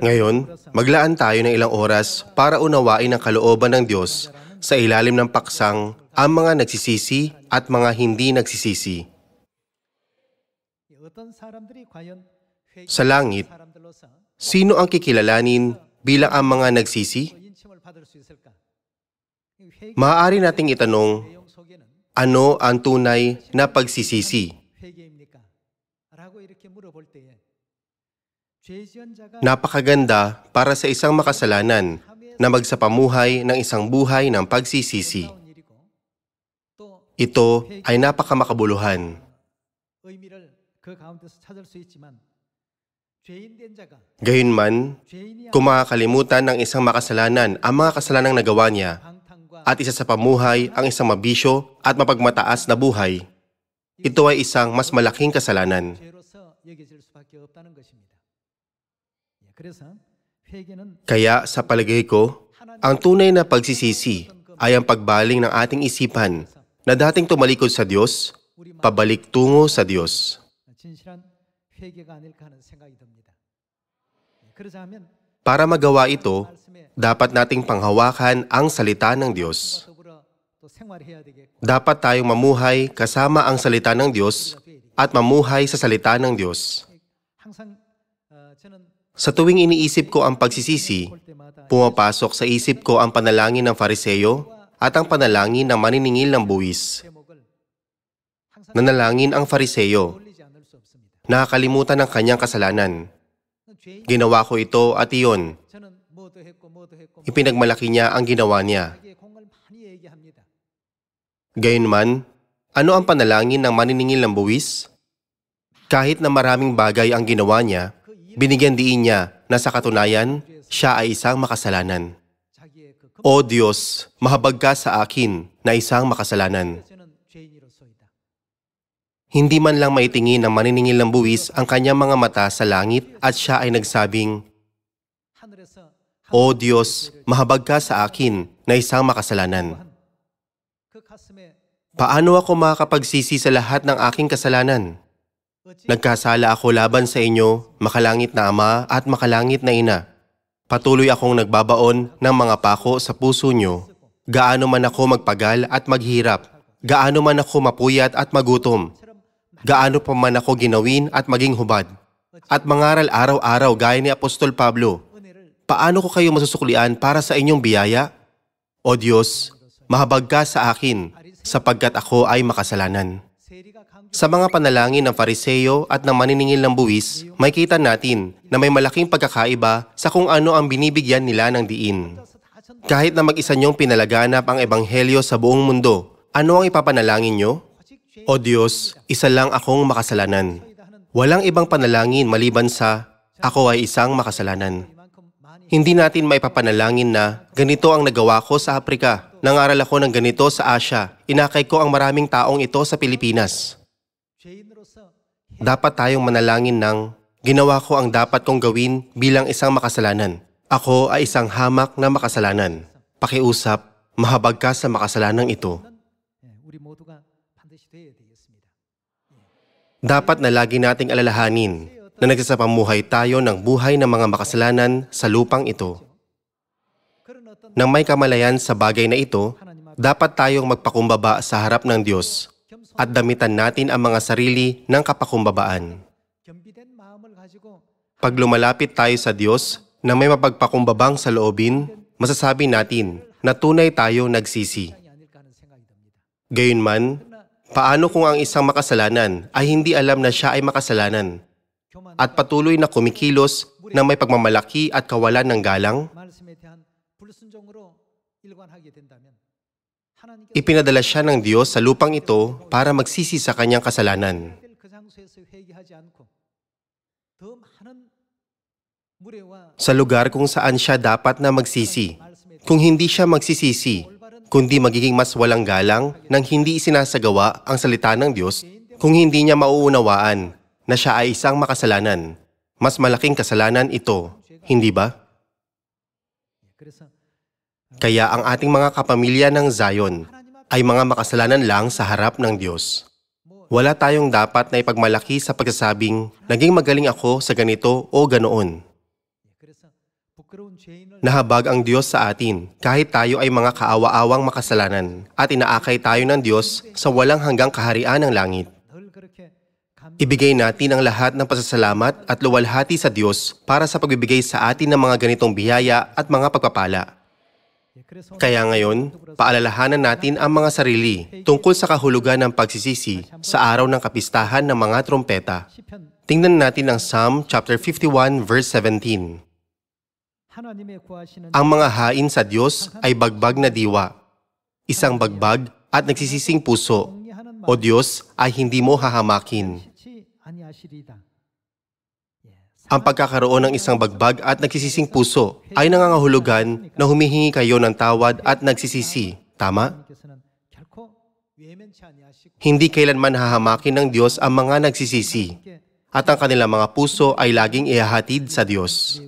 Ngayon, maglaan tayo ng ilang oras para unawain ang kalooban ng Diyos sa ilalim ng paksang ang mga nagsisisi at mga hindi nagsisisi. Sa langit, sino ang kikilalanin bilang ang mga nagsisi? Maaari nating itanong, ano ang tunay na pagsisisi? Napakaganda para sa isang makasalanan na magsapamuhay ng isang buhay ng pagsisisi. Ito ay napakamakabuluhan. Gayunman, kung makakalimutan ng isang makasalanan ang mga kasalanang nagawa niya at isa sa pamuhay ang isang mabisyo at mapagmataas na buhay, ito ay isang mas malaking kasalanan. Kaya sa palagay ko, ang tunay na pagsisisi ay ang pagbaling ng ating isipan na dating tumalikod sa Diyos, pabalik tungo sa Diyos. Para magawa ito, dapat nating panghawakan ang salita ng Diyos. Dapat tayong mamuhay kasama ang salita ng Diyos at mamuhay sa salita ng Diyos. Sa tuwing iniisip ko ang pagsisisi, pumapasok sa isip ko ang panalangin ng Fariseyo at ang panalangin ng maniningil ng buwis. Nanalangin ang Fariseyo. Nakakalimutan ang kanyang kasalanan. Ginawa ko ito at iyon. Ipinagmalaki niya ang ginawa niya. Gayunman, ano ang panalangin ng maniningil ng buwis? Kahit na maraming bagay ang ginawa niya, binigyan diin niya na sa katunayan, siya ay isang makasalanan. O Diyos, mahabag ka sa akin na isang makasalanan. Hindi man lang maitingin ng maniningil ng buwis ang kanyang mga mata sa langit at siya ay nagsabing, O Diyos, mahabag ka sa akin na isang makasalanan. Paano ako makakapagsisi sa lahat ng aking kasalanan? Nagkasala ako laban sa inyo, makalangit na Ama at makalangit na Ina. Patuloy akong nagbabaon ng mga pako sa puso nyo. Gaano man ako magpagal at maghirap. Gaano man ako mapuyat at magutom. Gaano pa man ako ginawin at maging hubad. At mangaral araw-araw gaya ni Apostol Pablo. Paano ko kayo masusuklian para sa inyong biyaya? O Diyos, mahabag ka sa akin, sapagkat ako ay makasalanan. Sa mga panalangin ng Fariseyo at ng maniningil ng buwis, may kita natin na may malaking pagkakaiba sa kung ano ang binibigyan nila ng diin. Kahit na mag-isa niyong pinalaganap ang ebanghelyo sa buong mundo, ano ang ipapanalangin niyo? O Diyos, isa lang akong makasalanan. Walang ibang panalangin maliban sa, ako ay isang makasalanan. Hindi natin maipapanalangin na, ganito ang nagawa ko sa Afrika, nangaral ako ng ganito sa Asia, inakay ko ang maraming taong ito sa Pilipinas. Dapat tayong manalangin ng, ginawa ko ang dapat kong gawin bilang isang makasalanan. Ako ay isang hamak na makasalanan. Pakiusap, mahabag ka sa makasalanang ito. Dapat na lagi nating alalahanin na nagsasapamuhay tayo ng buhay ng mga makasalanan sa lupang ito. Nang may kamalayan sa bagay na ito, dapat tayong magpakumbaba sa harap ng Diyos at damitan natin ang mga sarili ng kapakumbabaan. Pag lumalapit tayo sa Diyos na may mapagpakumbabang sa loobin, masasabi natin na tunay tayo nagsisi. Gayunman, paano kung ang isang makasalanan ay hindi alam na siya ay makasalanan at patuloy na kumikilos na may pagmamalaki at kawalan ng galang? Ipinadala siya ng Diyos sa lupang ito para magsisi sa kanyang kasalanan. Sa lugar kung saan siya dapat na magsisi. Kung hindi siya magsisisi, kundi magiging mas walang galang nang hindi isinasagawa ang salita ng Diyos, kung hindi niya mauunawaan na siya ay isang makasalanan, mas malaking kasalanan ito, hindi ba? Kaya ang ating mga kapamilya ng Zion ay mga makasalanan lang sa harap ng Diyos. Wala tayong dapat na ipagmalaki sa pagsasabing, naging magaling ako sa ganito o ganoon. Nahabag ang Diyos sa atin kahit tayo ay mga kaawa-awang makasalanan at inaakay tayo ng Diyos sa walang hanggang kaharian ng langit. Ibigay natin ang lahat ng pasasalamat at luwalhati sa Diyos para sa pagbibigay sa atin ng mga ganitong biyaya at mga pagpapala. Kaya ngayon, paalalahanan natin ang mga sarili tungkol sa kahulugan ng pagsisisi sa araw ng kapistahan ng mga trompeta. Tingnan natin ang Psalm chapter 51 verse 17. Ang mga hain sa Diyos ay bagbag na diwa, isang bagbag at nagsisising puso. O Diyos, ay hindi mo hahamakin. Ang pagkakaroon ng isang bagbag at nagsisising puso ay nangangahulugan na humihingi kayo ng tawad at nagsisisi. Tama? Hindi kailanman hahamakin ng Diyos ang mga nagsisisi at ang kanilang mga puso ay laging ihahatid sa Diyos.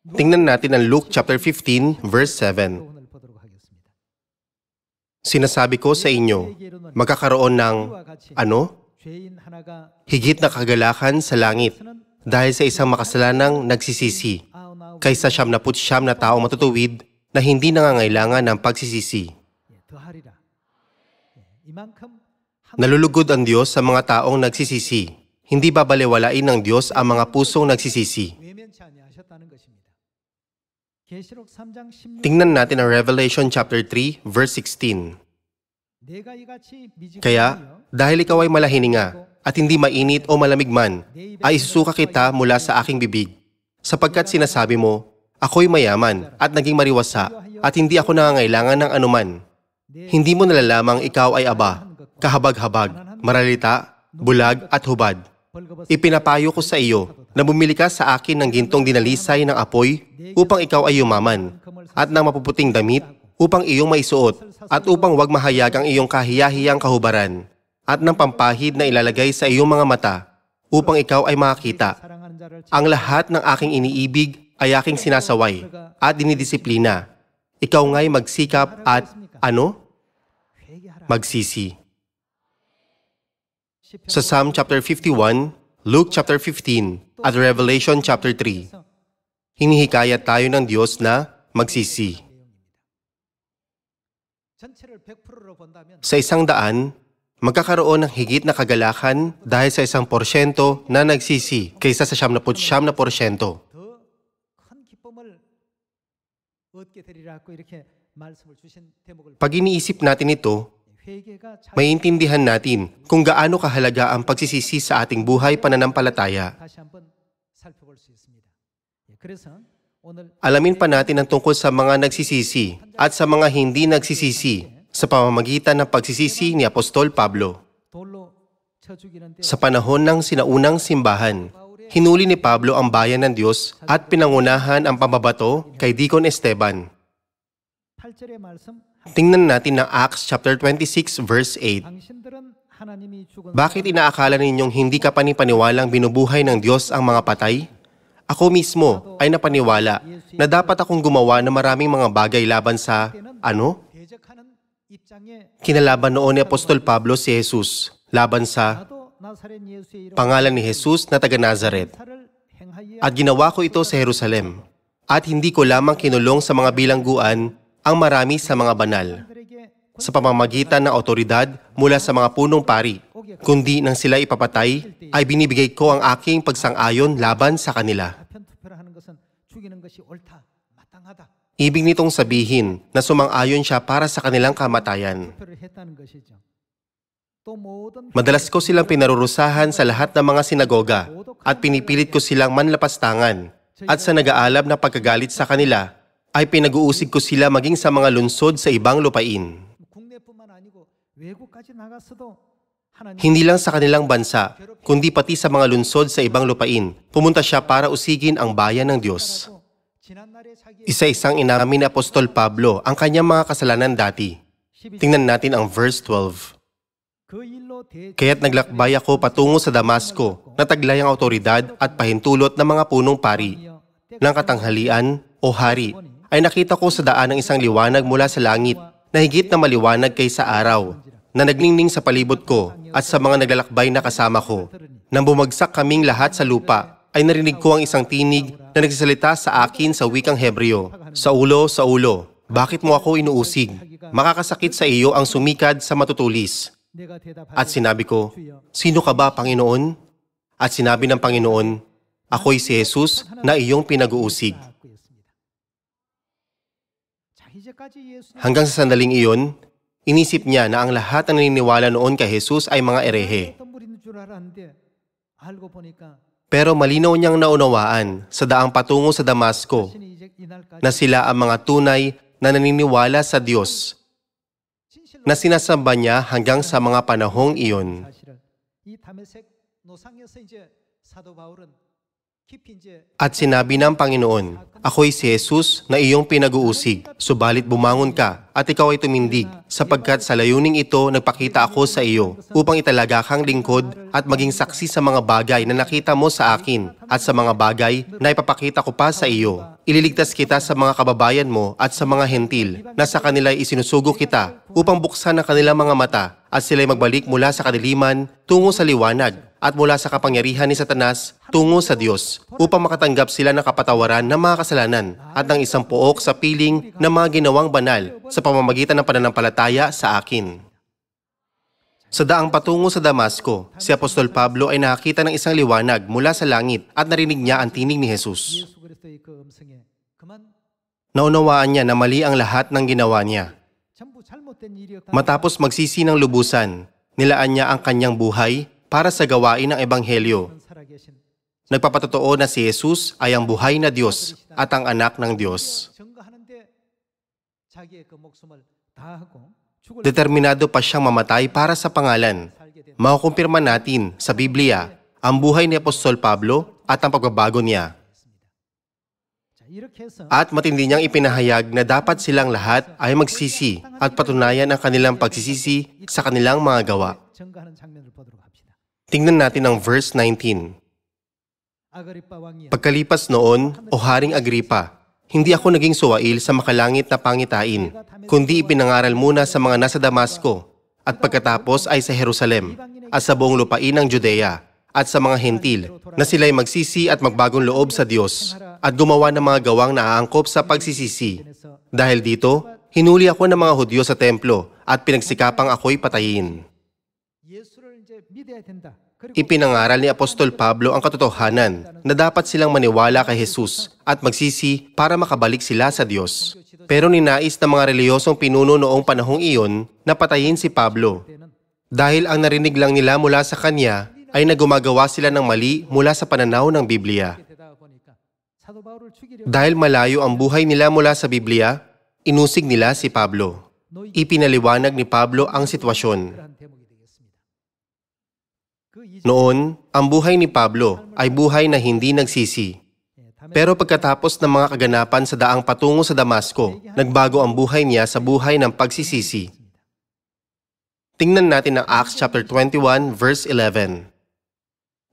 Tingnan natin ang Luke chapter 15 verse 7. Sinasabi ko sa inyo, magkakaroon ng higit na kagalakan sa langit dahil sa isang makasalanang nagsisisi kaysa 99 na taong matutuwid na hindi nangangailangan ng pagsisisi. Nalulugod ang Diyos sa mga taong nagsisisi. Hindi babalewalain ng Diyos ang mga pusong nagsisisi. Tingnan natin ang Revelation chapter 3 verse 16. Kaya, dahil ikaw ay malahininga at hindi mainit o malamig man, ay isusuka kita mula sa aking bibig. Sapagkat sinasabi mo, ako'y mayaman at naging mariwasa at hindi ako nangangailangan ng anuman. Hindi mo nalalamang ikaw ay aba, kahabag-habag, maralita, bulag at hubad. Ipinapayo ko sa iyo na bumili ka sa akin ng gintong dinalisay ng apoy upang ikaw ay yumaman at ng mapuputing damit upang iyong maisuot at upang wag mahayag ang iyong kahiyahiyang kahubaran at ng pampahid na ilalagay sa iyong mga mata upang ikaw ay makakita. Ang lahat ng aking iniibig ay aking sinasaway at dinidisiplina. Ikaw nga'y magsikap at magsisi. Sa Psalm chapter 51, Luke chapter 15, at Revelation chapter 3, hinihikayat tayo ng Diyos na magsisi. Sa 100, magkakaroon ng higit na kagalakan dahil sa 1% na nagsisi kaysa sa 99%. Pag iniisip natin ito, maiintindihan natin kung gaano kahalaga ang pagsisisi sa ating buhay pananampalataya. Alamin pa natin ang tungkol sa mga nagsisisi at sa mga hindi nagsisisi sa pamamagitan ng pagsisisi ni Apostol Pablo. Sa panahon ng sinaunang simbahan, hinuli ni Pablo ang bayan ng Diyos at pinangunahan ang pambabato kay Deacon Esteban. Tingnan natin ang Acts chapter 26 verse 8. Bakit inaakala ninyong hindi kapanipaniwalang binubuhay ng Diyos ang mga patay? Ako mismo ay napaniwala na dapat akong gumawa ng maraming mga bagay laban sa kinalaban noon ni Apostol Pablo si Jesus, laban sa pangalan ni Jesus na taga Nazaret. At ginawa ko ito sa Jerusalem. At hindi ko lamang kinulong sa mga bilangguan ang marami sa mga banal, sa pamamagitan ng otoridad mula sa mga punong pari, kundi nang sila ipapatay, ay binibigay ko ang aking pagsang-ayon laban sa kanila. Ibig nitong sabihin na sumang-ayon siya para sa kanilang kamatayan. Madalas ko silang pinarurusahan sa lahat ng mga sinagoga at pinipilit ko silang manlapastangan at sa nag-aalab na pagkagalit sa kanila, ay pinag-uusig ko sila maging sa mga lungsod sa ibang lupain. Hindi lang sa kanilang bansa, kundi pati sa mga lungsod sa ibang lupain, pumunta siya para usigin ang bayan ng Diyos. Isa-isang inamin ni Apostol Pablo ang kanyang mga kasalanan dati. Tingnan natin ang verse 12. Kaya't naglakbay ako patungo sa Damasco, na taglay ang autoridad at pahintulot ng mga punong pari. Nang katanghalian, o hari, ay nakita ko sa daan ng isang liwanag mula sa langit na higit na maliwanag kaysa araw, na nagningning sa palibot ko at sa mga naglalakbay na kasama ko. Nang bumagsak kaming lahat sa lupa ay narinig ko ang isang tinig na nagsasalita sa akin sa wikang Hebreo. Saulo, Saulo, bakit mo ako inuusig? Makakasakit sa iyo ang sumikad sa matutulis. At sinabi ko, sino ka ba, Panginoon? At sinabi ng Panginoon, ako'y si Jesus na iyong pinag-uusig. Hanggang sa sandaling iyon, inisip niya na ang lahat ng naniniwala noon kay Jesus ay mga erehe. Pero malinaw niyang naunawaan sa daang patungo sa Damasco na sila ang mga tunay na naniniwala sa Diyos na sinasamba niya hanggang sa mga panahong iyon. At sinabi ng Panginoon, ako'y si Jesus na iyong pinag-uusig, subalit bumangon ka at ikaw ay tumindig, sapagkat sa layuning ito nagpakita ako sa iyo, upang italaga kang lingkod at maging saksi sa mga bagay na nakita mo sa akin at sa mga bagay na ipapakita ko pa sa iyo. Ililigtas kita sa mga kababayan mo at sa mga hentil na sa kanila'y isinusugo kita upang buksan ang kanilang mga mata at sila'y magbalik mula sa kadiliman tungo sa liwanag at mula sa kapangyarihan ni Satanas tungo sa Diyos upang makatanggap sila ng kapatawaran ng mga kasalanan at ng isang pook sa piling ng mga ginawang banal sa pamamagitan ng pananampalataya sa akin. Sa daang patungo sa Damasco, si Apostol Pablo ay nakakita ng isang liwanag mula sa langit at narinig niya ang tinig ni Jesus. Naunawaan niya na mali ang lahat ng ginawa niya. Matapos magsisi ng lubusan, nilaan niya ang kanyang buhay para sa gawain ng Ebanghelyo. Nagpapatotoo na si Jesus ay ang buhay na Diyos at ang anak ng Diyos. Determinado pa siyang mamatay para sa pangalan. Makukumpirma natin sa Biblia ang buhay ni Apostol Pablo at ang pagbabago niya. At matindi niyang ipinahayag na dapat silang lahat ay magsisi at patunayan ang kanilang pagsisisi sa kanilang mga gawa. Tingnan natin ang verse 19. Pagkalipas noon, O Haring Agripa, hindi ako naging suwail sa makalangit na pangitain, kundi ipinangaral muna sa mga nasa Damasco, at pagkatapos ay sa Jerusalem, at sa buong lupain ng Judea, at sa mga hentil, na sila'y magsisi at magbagong loob sa Diyos, at gumawa ng mga gawang naaangkop sa pagsisisi. Dahil dito, hinuli ako ng mga Hudyo sa templo, at pinagsikapang ako'y patayin. Ipinangaral ni Apostol Pablo ang katotohanan na dapat silang maniwala kay Jesus at magsisi para makabalik sila sa Diyos. Pero ninais ng mga reliyosong pinuno noong panahong iyon na patayin si Pablo. Dahil ang narinig lang nila mula sa kanya ay nagumagawa sila ng mali mula sa pananaw ng Biblia. Dahil malayo ang buhay nila mula sa Biblia, inusig nila si Pablo. Ipinaliwanag ni Pablo ang sitwasyon. Noon, ang buhay ni Pablo ay buhay na hindi nagsisi. Pero pagkatapos ng mga kaganapan sa daang patungo sa Damasco, nagbago ang buhay niya sa buhay ng pagsisisi. Tingnan natin ang Acts chapter 21 verse 11.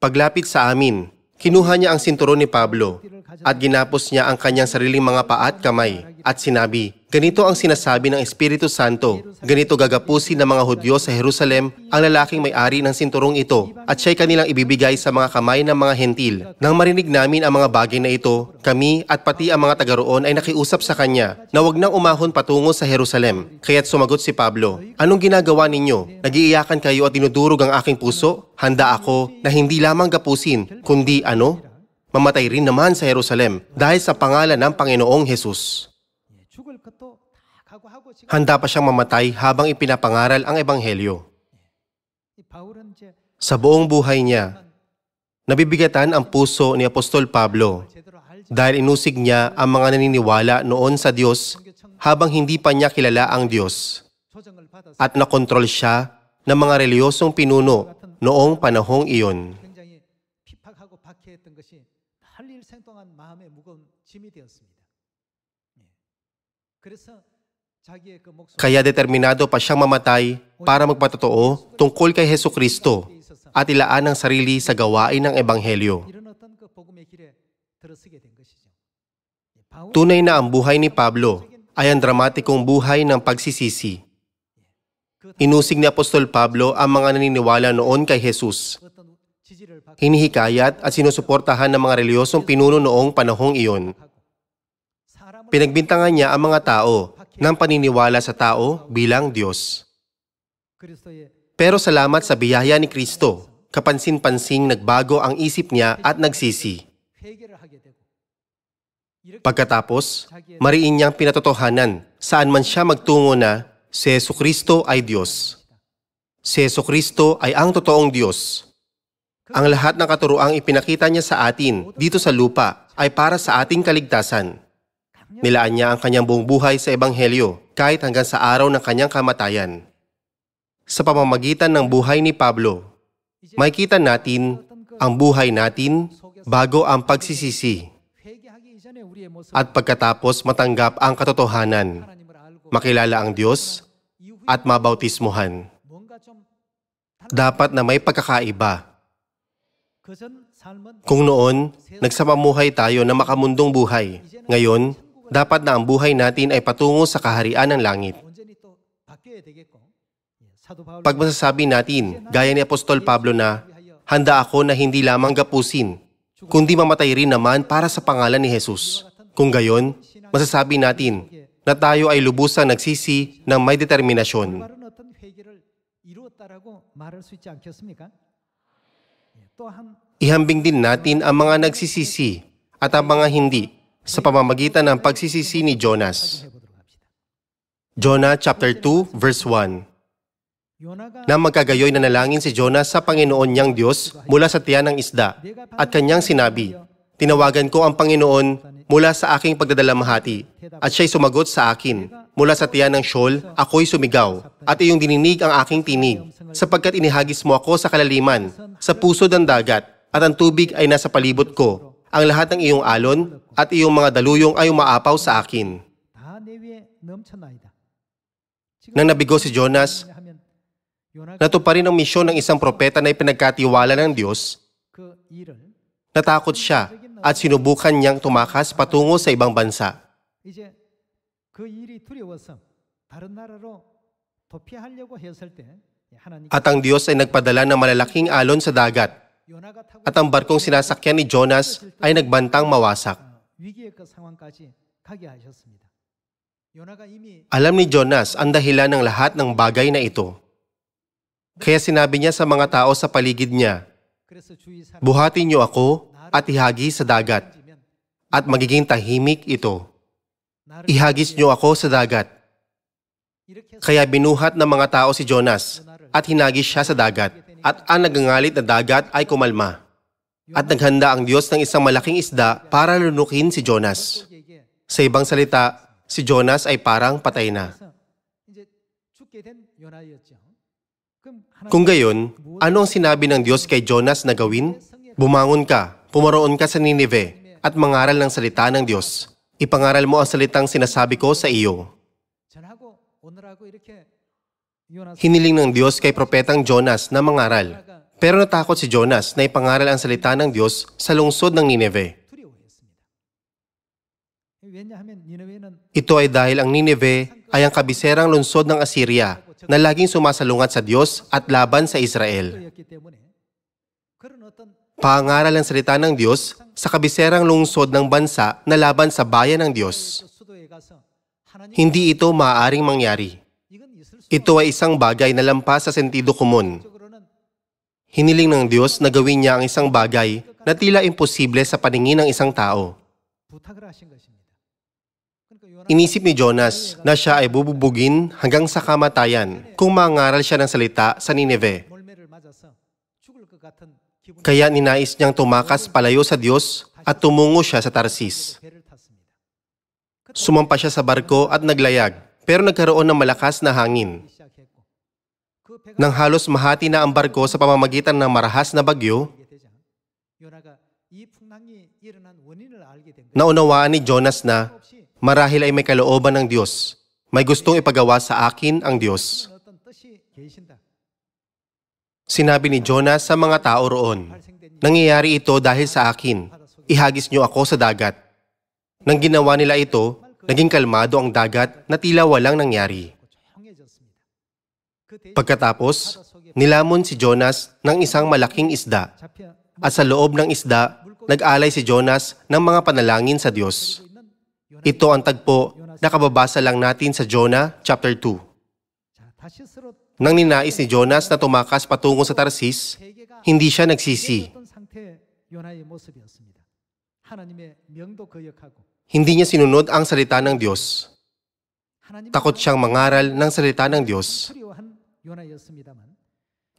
Paglapit sa amin, kinuha niya ang sinturon ni Pablo at ginapos niya ang kanyang sariling mga paa at kamay at sinabi, ganito ang sinasabi ng Espiritu Santo, ganito gagapusin ng mga Hudyo sa Jerusalem ang lalaking may-ari ng sinturong ito at siya'y kanilang ibibigay sa mga kamay ng mga hentil. Nang marinig namin ang mga bagay na ito, kami at pati ang mga taga-roon ay nakiusap sa kanya na huwag nang umahon patungo sa Jerusalem. Kaya't sumagot si Pablo, anong ginagawa ninyo? Nagiiyakan kayo at dinudurog ang aking puso? Handa ako na hindi lamang gapusin, kundi mamatay rin naman sa Jerusalem dahil sa pangalan ng Panginoong Jesus. Handa pa siyang mamatay habang ipinapangaral ang Ebanghelyo. Sa buong buhay niya, nabibigatan ang puso ni Apostol Pablo dahil inusig niya ang mga naniniwala noon sa Diyos habang hindi pa niya kilala ang Diyos at nakontrol siya ng mga reliyosong pinuno noong panahong iyon. Kaya determinado pa siyang mamatay para magpatotoo tungkol kay Hesukristo at ilaan ang sarili sa gawain ng Ebanghelyo. Tunay na ang buhay ni Pablo ay ang dramatikong buhay ng pagsisisi. Inusig ni Apostol Pablo ang mga naniniwala noon kay Jesus. hinihikayat at sinusuportahan ng mga reliyosong pinuno noong panahong iyon. Pinagbintangan niya ang mga tao ng paniniwala sa tao bilang Diyos. Pero salamat sa biyaya ni Kristo, kapansin-pansing nagbago ang isip niya at nagsisi. Pagkatapos, mariin niyang pinatotohanan saan man siya magtungo na si Jesucristo ay Diyos. Si Jesucristo ay ang totoong Diyos. Ang lahat ng katuroang ipinakita niya sa atin dito sa lupa ay para sa ating kaligtasan. Nilaan niya ang kanyang buong buhay sa Ebanghelyo kahit hanggang sa araw ng kanyang kamatayan. Sa pamamagitan ng buhay ni Pablo, makikita natin ang buhay natin bago ang pagsisisi. At pagkatapos matanggap ang katotohanan, makilala ang Diyos at mabautismuhan. Dapat na may pagkakaiba. Kung noon, nagsamamuhay tayo na makamundong buhay, ngayon, dapat na ang buhay natin ay patungo sa kaharian ng langit. Pag masasabi natin, gaya ni Apostol Pablo na, handa ako na hindi lamang gapusin, kundi mamatay rin naman para sa pangalan ni Jesus. Kung gayon, masasabi natin na tayo ay lubusang nagsisi ng may determinasyon. Ihambing din natin ang mga nagsisisi at ang mga hindi sa pamamagitan ng pagsisisi ni Jonas. Jonah chapter 2 verse 1. Na magkagayoy na nalangin si Jonas sa Panginoon niyang Diyos mula sa tiyan ng isda at kanyang sinabi, tinawagan ko ang Panginoon mula sa aking pagdadalamhati at siya'y sumagot sa akin. Mula sa tiyan ng Sheol, ako'y sumigaw at iyong dininig ang aking tinig sapagkat inihagis mo ako sa kalaliman, sa puso ng dagat at ang tubig ay nasa palibot ko. Ang lahat ng iyong alon at iyong mga daluyong ay umaapaw sa akin. Nang nabigo si Jonas, natuparin ang misyon ng isang propeta na ipinagkatiwala ng Diyos, natakot siya at sinubukan niyang tumakas patungo sa ibang bansa. At ang Diyos ay nagpadala ng malalaking alon sa dagat. At ang barkong sinasakyan ni Jonas ay nagbantang mawasak. Alam ni Jonas ang dahilan ng lahat ng bagay na ito. Kaya sinabi niya sa mga tao sa paligid niya, buhatin niyo ako at ihagi sa dagat, at magiging tahimik ito. Ihagis niyo ako sa dagat. Kaya binuhat ng mga tao si Jonas at hinagis siya sa dagat. At ang nagangalit na dagat ay kumalma. At naghanda ang Diyos ng isang malaking isda para lunukin si Jonas. Sa ibang salita, si Jonas ay parang patay na. Kung gayon, ano ang sinabi ng Diyos kay Jonas na gawin? Bumangon ka, pumaroon ka sa Nineveh, at mangaral ng salita ng Diyos. Ipangaral mo ang salitang sinasabi ko sa iyo. Hiniling ng Diyos kay propetang Jonas na mangaral. Pero natakot si Jonas na ipangaral ang salita ng Diyos sa lungsod ng Nineveh. Ito ay dahil ang Nineveh ay ang kabiserang lungsod ng Assyria na laging sumasalungat sa Diyos at laban sa Israel. Pangaral ang salita ng Diyos sa kabiserang lungsod ng bansa na laban sa bayan ng Diyos. Hindi ito maaaring mangyari. Ito ay isang bagay na lampas sa sentido komon. Hiniling ng Diyos na gawin niya ang isang bagay na tila imposible sa paningin ng isang tao. Inisip ni Jonas na siya ay bububugin hanggang sa kamatayan kung mangaral siya ng salita sa Nineveh. Kaya ninais niyang tumakas palayo sa Diyos at tumungo siya sa Tarsis. Sumampa siya sa barko at naglayag. Pero nagkaroon ng malakas na hangin. Nang halos mahati na ang barko sa pamamagitan ng marahas na bagyo, naunawaan ni Jonas na marahil ay may kalooban ng Diyos. May gustong ipagawa sa akin ang Diyos. Sinabi ni Jonas sa mga tao roon, nangyayari ito dahil sa akin. Ihagis niyo ako sa dagat. Nang ginawa nila ito, naging kalmado ang dagat na tila walang nangyari. Pagkatapos, Nilamon si Jonas ng isang malaking isda, at sa loob ng isda, nag-alay si Jonas ng mga panalangin sa Diyos. Ito ang tagpo na kababasa lang natin sa Jonah chapter 2. Nang ninais ni Jonas na tumakas patungo sa Tarsis, hindi siya nagsisi. Hindi niya sinunod ang salita ng Diyos. Takot siyang mangaral ng salita ng Diyos.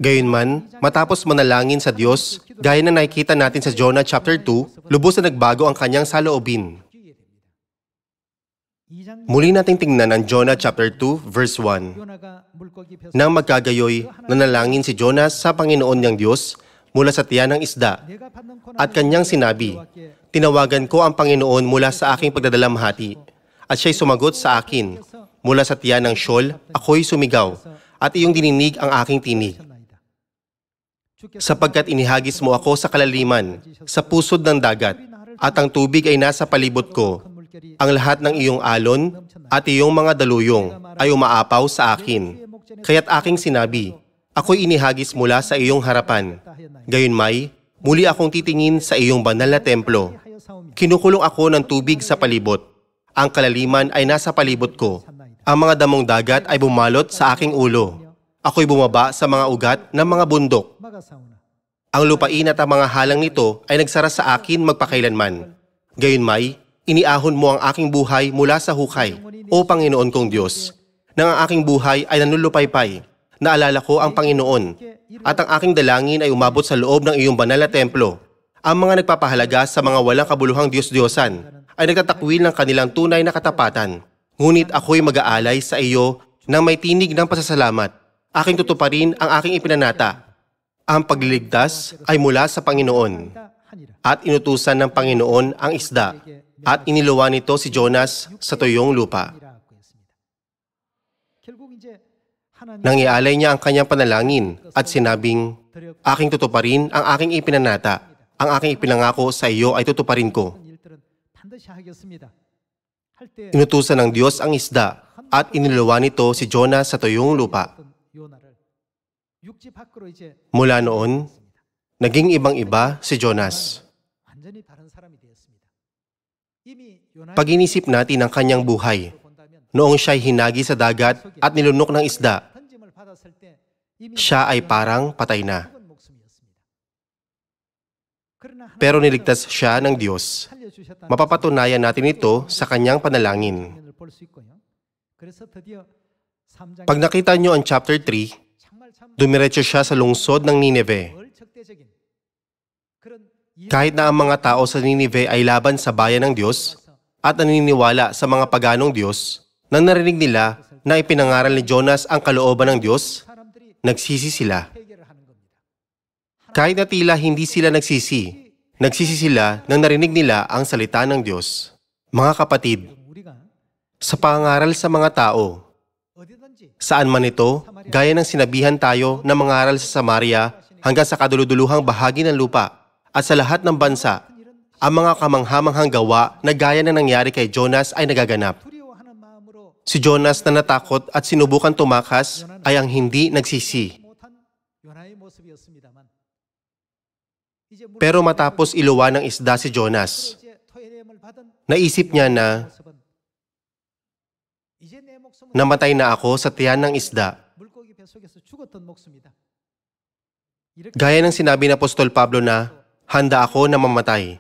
Gayunman, matapos manalangin sa Diyos, gaya na nakikita natin sa Jonah chapter 2, lubos na nagbago ang kanyang saloobin. Muli nating tingnan ang Jonah chapter 2 verse 1. Nang magkagayoy, nanalangin si Jonas sa Panginoon niyang Diyos mula sa tiyan ng isda, at kanyang sinabi, "Tinawagan ko ang Panginoon mula sa aking pagdadalamhati, at siya'y sumagot sa akin. Mula sa tiyan ng Sheol, ako'y sumigaw, at iyong dininig ang aking tinig. Sapagkat inihagis mo ako sa kalaliman, sa pusod ng dagat, at ang tubig ay nasa palibot ko. Ang lahat ng iyong alon at iyong mga daluyong ay umaapaw sa akin. Kaya't aking sinabi, ako'y inihagis mula sa iyong harapan. Gayunmay, muli akong titingin sa iyong banal na templo. Kinukulong ako ng tubig sa palibot. Ang kalaliman ay nasa palibot ko. Ang mga damong dagat ay bumalot sa aking ulo. Ako'y bumaba sa mga ugat ng mga bundok. Ang lupain at ang mga halang nito ay nagsara sa akin magpakailanman. Gayunmay, iniahon mo ang aking buhay mula sa hukay, o Panginoon kong Diyos. Nang ang aking buhay ay nanulupaypay, naalala ko ang Panginoon, at ang aking dalangin ay umabot sa loob ng iyong banal na templo. Ang mga nagpapahalaga sa mga walang kabuluhang Diyos-Diyosan ay nagtatakwil ng kanilang tunay na katapatan. Ngunit ako'y mag-aalay sa iyo nang may tinig ng pasasalamat. Aking tutuparin ang aking ipinanata. Ang pagliligtas ay mula sa Panginoon. At inutusan ng Panginoon ang isda, at iniluwa nito si Jonas sa tuyong lupa. Nangialay niya ang kanyang panalangin at sinabing, aking tutuparin ang aking ipinanata. Ang aking ipinangako sa iyo ay tutuparin ko. Inutusan ng Diyos ang isda at iniluwa nito si Jonas sa tuyong lupa. Mula noon, naging ibang-iba si Jonas. Pag-inisip natin ang kanyang buhay, noong siya'y hinagi sa dagat at nilunok ng isda, siya ay parang patay na. Pero niligtas siya ng Diyos. Mapapatunayan natin ito sa kanyang panalangin. Pag nakita niyo ang chapter 3, dumiretso siya sa lungsod ng Nineveh. Kahit na ang mga tao sa Nineveh ay laban sa bayan ng Diyos at naniniwala sa mga paganong Diyos, nang narinig nila na ipinangaral ni Jonas ang kalooban ng Diyos, nagsisi sila. Kahit na tila hindi sila nagsisi sila nang narinig nila ang salita ng Diyos. Mga kapatid, sa pangaral sa mga tao, saan man ito, gaya ng sinabihan tayo na mangaral sa Samaria hanggang sa kaduluduluhang bahagi ng lupa at sa lahat ng bansa, ang mga kamanghamanghang gawa na gaya na nangyari kay Jonas ay nagaganap. Si Jonas na natakot at sinubukan tumakas ay ang hindi nagsisi. Pero matapos iluwa ng isda si Jonas, naisip niya na namatay na ako sa tiyan ng isda. Gaya ng sinabi ng Apostol Pablo na, handa ako na mamatay.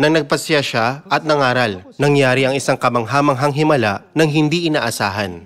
Nang nagpasya siya at nangaral, nangyari ang isang kamanghamanghang himala nang hindi inaasahan.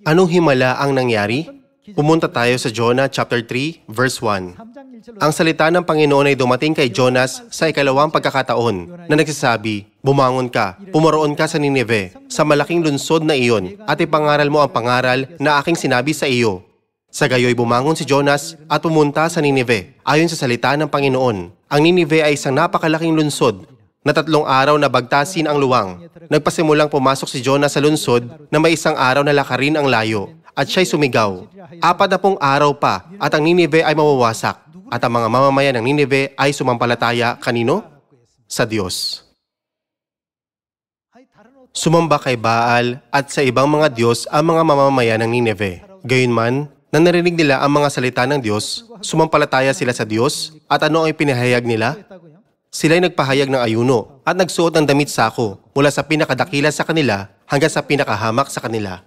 Anong himala ang nangyari? Pumunta tayo sa Jonah chapter 3, verse 1. Ang salita ng Panginoon ay dumating kay Jonas sa ikalawang pagkakataon na nagsasabi, bumangon ka, pumaroon ka sa Nineveh, sa malaking lunsod na iyon, at ipangaral mo ang pangaral na aking sinabi sa iyo. Sa gayoy bumangon si Jonas at pumunta sa Nineveh, ayon sa salita ng Panginoon. Ang Nineveh ay isang napakalaking lunsod na 3 araw na bagtasin ang luwang. Nagpasimulang pumasok si Jonas sa lunsod na may 1 araw na lakarin ang layo, at siya'y sumigaw. 40 araw pa at ang Nineveh ay mawawasak. At ang mga mamamayan ng Nineveh ay sumampalataya kanino? Sa Diyos. Sumamba kay Baal at sa ibang mga Diyos ang mga mamamayan ng Nineveh. Gayunman, Na narinig nila ang mga salita ng Diyos, sumampalataya sila sa Diyos, at ano ang ipinahayag nila? Sila'y nagpahayag ng ayuno at nagsuot ng damit sako mula sa pinakadakila sa kanila hanggang sa pinakahamak sa kanila.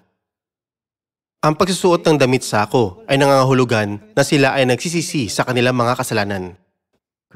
Ang pagsusuot ng damit sako ay nangangahulugan na sila ay nagsisisi sa kanilang mga kasalanan.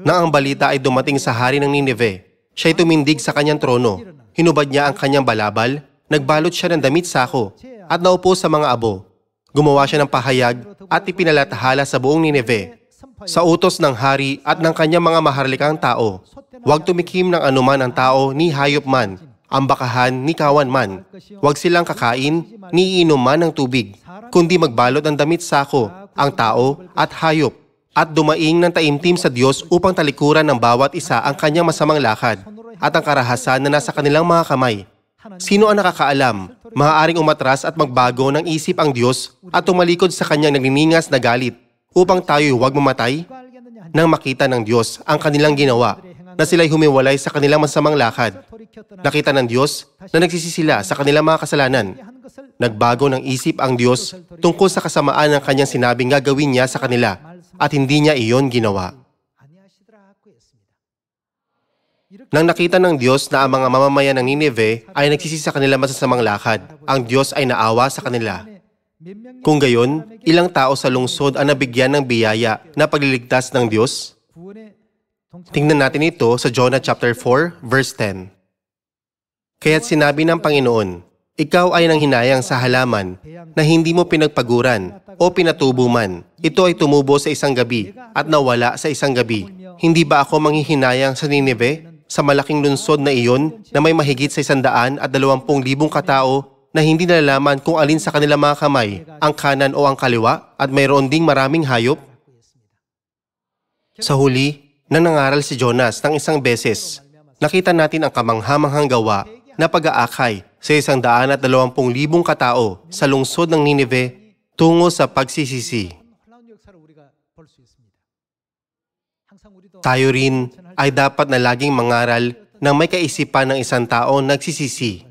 Nang ang balita ay dumating sa hari ng Nineve, siya'y tumindig sa kanyang trono, hinubad niya ang kanyang balabal, nagbalot siya ng damit sako at naupo sa mga abo. Gumawa siya ng pahayag at ipinalathala sa buong Nineve, sa utos ng hari at ng kanyang mga maharlikang tao. Huwag tumikim ng anuman ang tao ni hayop man, ang bakahan ni kawan man. Huwag silang kakain ni iinom man ng tubig, kundi magbalot ng damit sako ang tao at hayop, at dumaing ng taimtim sa Diyos upang talikuran ng bawat isa ang kanyang masamang lakad at ang karahasan na nasa kanilang mga kamay. Sino ang nakakaalam? Maaaring umatras at magbago ng isip ang Diyos at tumalikod sa kanyang nagniningas na galit upang tayo'y huwag mamatay? Nang makita ng Diyos ang kanilang ginawa, na sila'y humiwalay sa kanilang masamang lakad, nakita ng Diyos na nagsisisi sila sa kanilang mga kasalanan. Nagbago ng isip ang Diyos tungkol sa kasamaan ng kanyang sinabing gagawin niya sa kanila at hindi niya iyon ginawa. Nang nakita ng Diyos na ang mga mamamayan ng Nineve ay nagsisi sa kanilang masasamang lakad, ang Diyos ay naawa sa kanila. Kung gayon, ilang tao sa lungsod ang nabigyan ng biyaya na pagliligtas ng Diyos? Tingnan natin ito sa Jonah chapter 4, verse 10. Kaya't sinabi ng Panginoon, ikaw ay nanghinayang sa halaman na hindi mo pinagpaguran o pinatubo man. Ito ay tumubo sa isang gabi at nawala sa isang gabi. Hindi ba ako manghihinayang sa Nineve, sa malaking lungsod na iyon na may mahigit sa 120,000 katao na hindi nalalaman kung alin sa kanilang mga kamay, ang kanan o ang kaliwa, at mayroon ding maraming hayop? Sa huli, nang nangaral si Jonas ng isang beses, nakita natin ang kamanghamanghang gawa na pag-aakay sa 120,000 katao sa lungsod ng Nineve tungo sa pagsisisi. Tayo rin ay dapat na laging mangaral ng may kaisipan ng isang tao nagsisisi.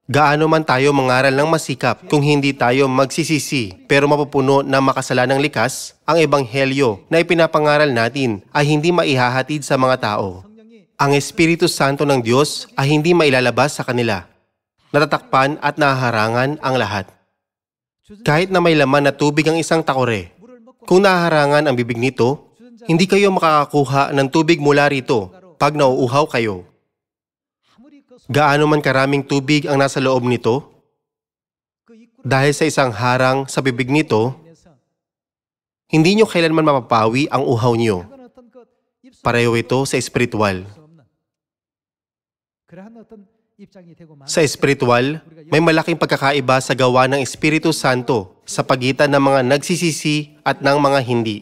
Gaano man tayo mangaral ng masikap kung hindi tayo magsisisi pero mapupuno ng makasalanang likas, ang ebanghelyo na ipinapangaral natin ay hindi maihahatid sa mga tao. Ang Espiritu Santo ng Diyos ay hindi mailalabas sa kanila. Natatakpan at nahaharangan ang lahat. Kahit na may laman na tubig ang isang takore, kung nahaharangan ang bibig nito, hindi kayo makakakuha ng tubig mula rito pag nauuhaw kayo. Gaano man karaming tubig ang nasa loob nito, dahil sa isang harang sa bibig nito, hindi nyo kailanman mapapawi ang uhaw nyo. Pareho ito sa espiritual. Sa espiritual, may malaking pagkakaiba sa gawa ng Espiritu Santo sa pagitan ng mga nagsisisi at ng mga hindi.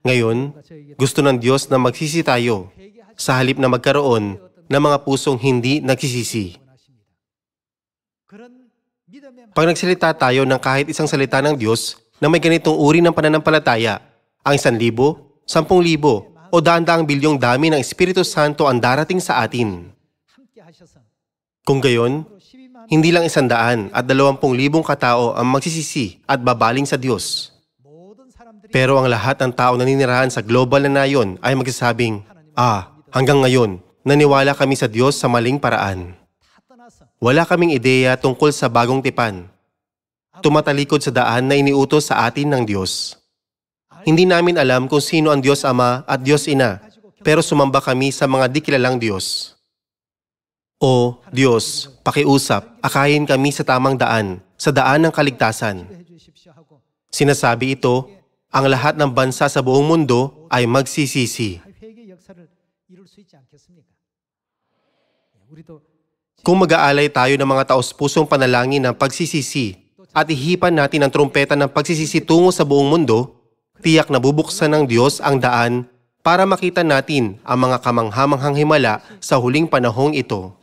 Ngayon, gusto ng Diyos na magsisi tayo sa halip na magkaroon ng mga pusong hindi nagsisisi. Pag nagsalita tayo ng kahit isang salita ng Diyos na may ganitong uri ng pananampalataya, ang 1,000, 10,000, o daan-daang bilyong dami ng Espiritu Santo ang darating sa atin. Kung gayon, hindi lang 100 at 20,000 katao ang magsisisi at babaling sa Diyos. Pero ang lahat ng tao na naninirahan sa global na nayon ay magsasabing, hanggang ngayon, naniwala kami sa Diyos sa maling paraan. Wala kaming ideya tungkol sa bagong tipan. Tumatalikod sa daan na iniutos sa atin ng Diyos. Hindi namin alam kung sino ang Diyos Ama at Diyos Ina, pero sumamba kami sa mga di kilalang Diyos. O Diyos, pakiusap, akayin kami sa tamang daan, sa daan ng kaligtasan. Sinasabi ito, ang lahat ng bansa sa buong mundo ay magsisisi. Kung mag-aalay tayo ng mga taos-pusong panalangin ng pagsisisi at ihipan natin ang trumpeta ng pagsisisi tungo sa buong mundo, tiyak na bubuksan ng Diyos ang daan para makita natin ang mga kamanghamanghang himala sa huling panahong ito.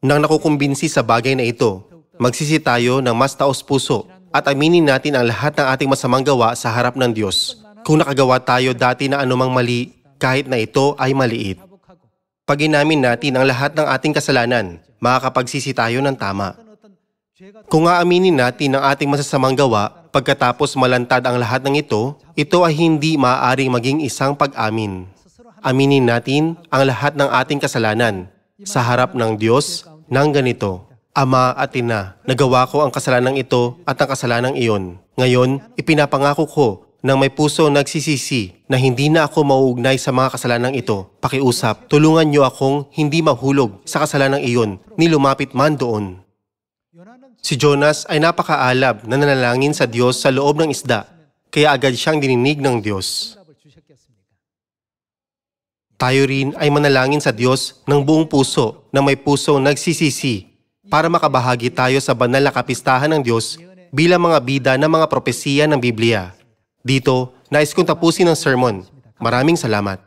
Nang nakukumbinsi sa bagay na ito, magsisi tayo ng mas taos-puso at aminin natin ang lahat ng ating masamang gawa sa harap ng Diyos. Kung nakagawa tayo dati na anumang mali, kahit na ito ay maliit. Pag inamin natin ang lahat ng ating kasalanan, makakapagsisi tayo ng tama. Kung aaminin natin ang ating masasamang gawa, pagkatapos malantad ang lahat ng ito ay hindi maaaring maging isang pag-amin. Aminin natin ang lahat ng ating kasalanan sa harap ng Diyos ng ganito, Ama at Ina, nagawa ko ang kasalanang ito at ang kasalanang iyon. Ngayon, ipinapangako ko nang may puso nagsisisi na hindi na ako mauugnay sa mga kasalanang ito. Pakiusap, tulungan niyo akong hindi mahulog sa kasalanang iyon ni lumapit man doon. Si Jonas ay napakaalab na nanalangin sa Diyos sa loob ng isda, kaya agad siyang dininig ng Diyos. Tayo rin ay manalangin sa Diyos ng buong puso na may puso nagsisisi para makabahagi tayo sa banal na kapistahan ng Diyos bilang mga bida ng mga propesiya ng Biblia. Dito, nais kong tapusin ang sermon. Maraming salamat.